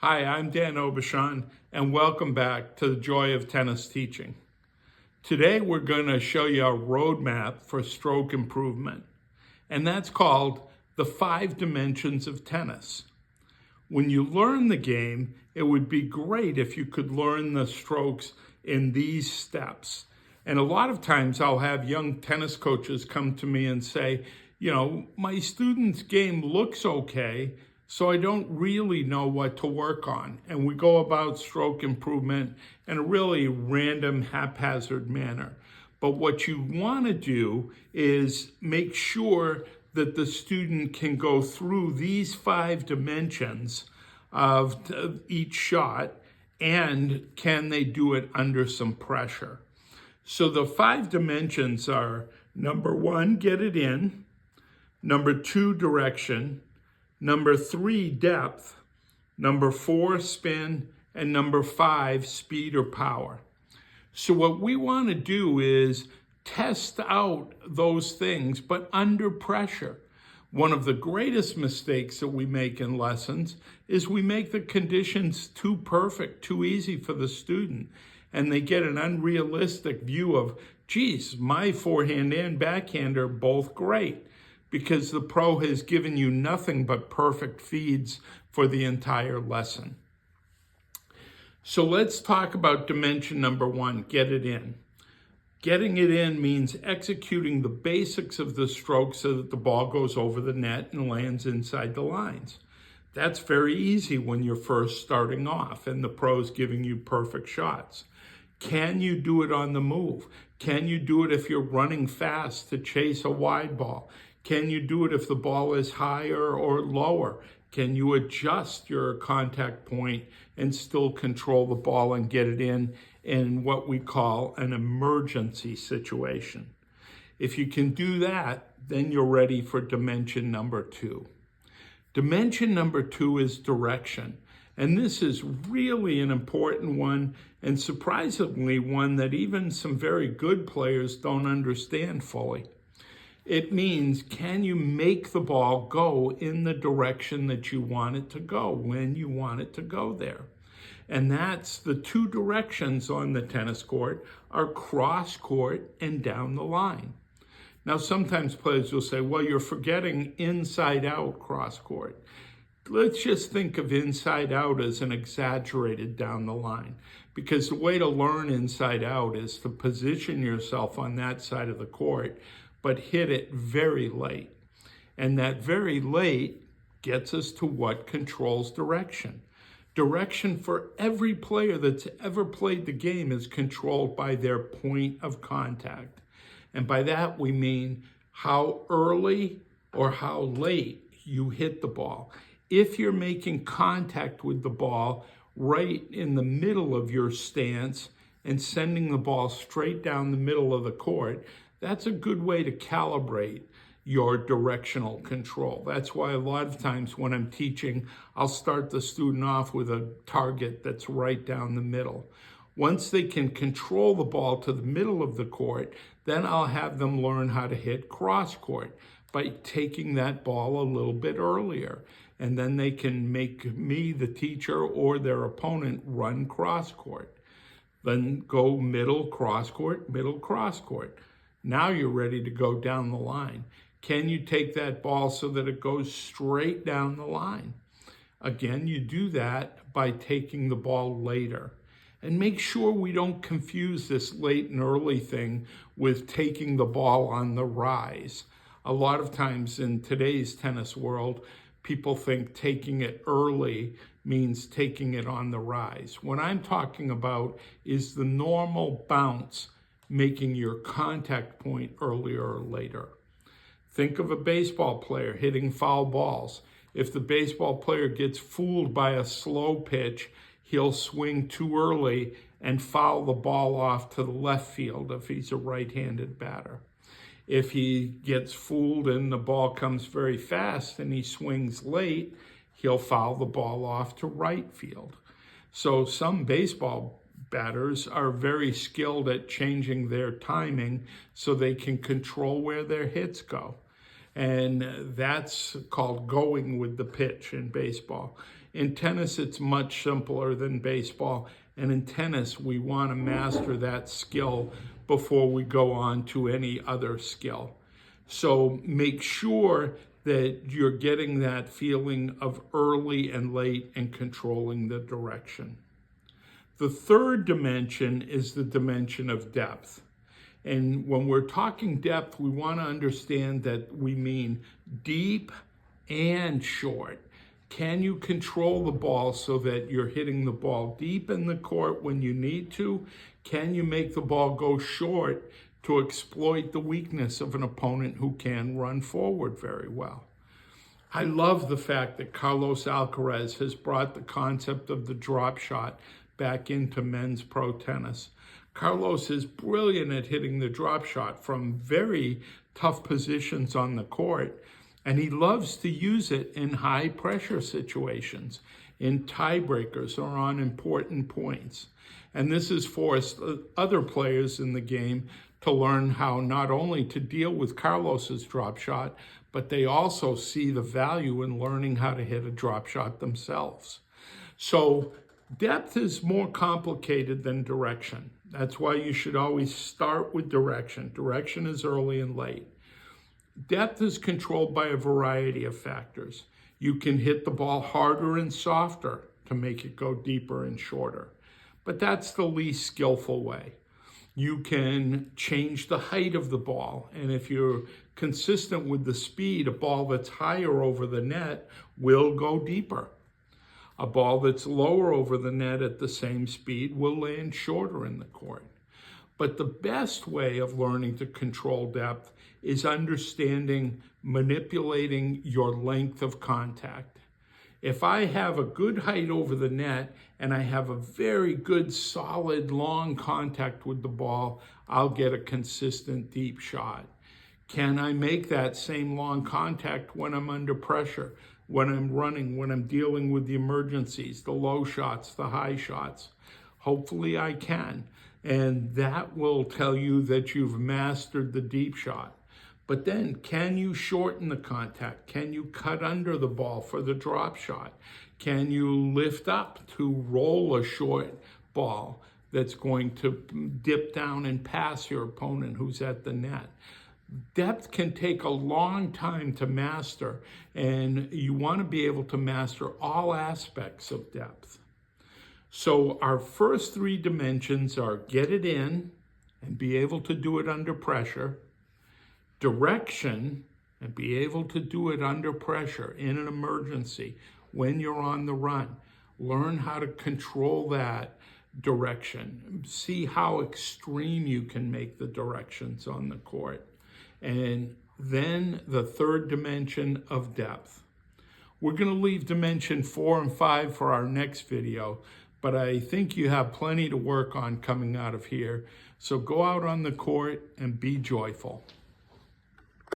Hi, I'm Dan Aubuchon, and welcome back to the Joy of Tennis Teaching. Today, we're going to show you a roadmap for stroke improvement, and that's called the 5 dimensions of tennis. When you learn the game, it would be great if you could learn the strokes in these steps. And a lot of times I'll have young tennis coaches come to me and say, my student's game looks okay, so I don't really know what to work on. And we go about stroke improvement in a really random, haphazard manner. But what you want to do is make sure that the student can go through these 5 dimensions of each shot, and can they do it under some pressure. So the 5 dimensions are: number 1, get it in; number 2, direction; number 3, depth; number 4, spin; and number 5, speed or power. So what we want to do is test out those things, but under pressure. One of the greatest mistakes that we make in lessons is we make the conditions too perfect, too easy for the student, and they get an unrealistic view of, geez, my forehand and backhand are both great, because the pro has given you nothing but perfect feeds for the entire lesson. So let's talk about dimension number 1, get it in. Getting it in means executing the basics of the stroke so that the ball goes over the net and lands inside the lines. That's very easy when you're first starting off and the pro's giving you perfect shots. Can you do it on the move? Can you do it if you're running fast to chase a wide ball? Can you do it if the ball is higher or lower? Can you adjust your contact point and still control the ball and get it in what we call an emergency situation? If you can do that, then you're ready for dimension number 2. Dimension number 2 is direction. And this is really an important one, and surprisingly one that even some very good players don't understand fully. It means, can you make the ball go in the direction that you want it to go when you want it to go there? And that's the 2 directions on the tennis court are cross court and down the line. Now, sometimes players will say, well, you're forgetting inside out cross court. Let's just think of inside out as an exaggerated down the line, because the way to learn inside out is to position yourself on that side of the court, but hit it very late. And that very late gets us to what controls direction. Direction for every player that's ever played the game is controlled by their point of contact. And by that we mean how early or how late you hit the ball. If you're making contact with the ball right in the middle of your stance and sending the ball straight down the middle of the court, that's a good way to calibrate your directional control. That's why a lot of times when I'm teaching, I'll start the student off with a target that's right down the middle. Once they can control the ball to the middle of the court, then I'll have them learn how to hit cross court by taking that ball a little bit earlier. And then they can make me, the teacher, or their opponent run cross court. Then go middle cross court, middle cross court. Now you're ready to go down the line. Can you take that ball so that it goes straight down the line? Again, you do that by taking the ball later. And make sure we don't confuse this late and early thing with taking the ball on the rise. A lot of times in today's tennis world, people think taking it early means taking it on the rise. What I'm talking about is the normal bounce, making your contact point earlier or later. Think of a baseball player hitting foul balls. If the baseball player gets fooled by a slow pitch, he'll swing too early and foul the ball off to the left field if he's a right-handed batter. If he gets fooled and the ball comes very fast and he swings late, he'll foul the ball off to right field. So some baseball batters are very skilled at changing their timing so they can control where their hits go. And that's called going with the pitch in baseball. In tennis, it's much simpler than baseball. And in tennis, we want to master that skill before we go on to any other skill. So make sure that you're getting that feeling of early and late and controlling the direction. The third dimension is the dimension of depth. And when we're talking depth, we want to understand that we mean deep and short. Can you control the ball so that you're hitting the ball deep in the court when you need to? Can you make the ball go short to exploit the weakness of an opponent who can run forward very well? I love the fact that Carlos Alcaraz has brought the concept of the drop shot back into men's pro tennis. Carlos is brilliant at hitting the drop shot from very tough positions on the court, and he loves to use it in high pressure situations, in tiebreakers or on important points. And this has forced other players in the game to learn how not only to deal with Carlos's drop shot, but they also see the value in learning how to hit a drop shot themselves. So depth is more complicated than direction. That's why you should always start with direction. Direction is early and late. Depth is controlled by a variety of factors. You can hit the ball harder and softer to make it go deeper and shorter, but that's the least skillful way. You can change the height of the ball, and if you're consistent with the speed, a ball that's higher over the net will go deeper. A ball that's lower over the net at the same speed will land shorter in the court. But the best way of learning to control depth is understanding, manipulating your length of contact. If I have a good height over the net and I have a very good, solid, long contact with the ball, I'll get a consistent deep shot. Can I make that same long contact when I'm under pressure? When I'm running, when I'm dealing with the emergencies, the low shots, the high shots? Hopefully I can. And that will tell you that you've mastered the deep shot. But then, can you shorten the contact? Can you cut under the ball for the drop shot? Can you lift up to roll a short ball that's going to dip down and pass your opponent who's at the net? Depth can take a long time to master, and you want to be able to master all aspects of depth. So our first three dimensions are get it in and be able to do it under pressure, direction and be able to do it under pressure in an emergency when you're on the run. Learn how to control that direction. See how extreme you can make the directions on the court. And then the third dimension of depth. We're going to leave dimension 4 and 5 for our next video, but I think you have plenty to work on coming out of here. So go out on the court and be joyful.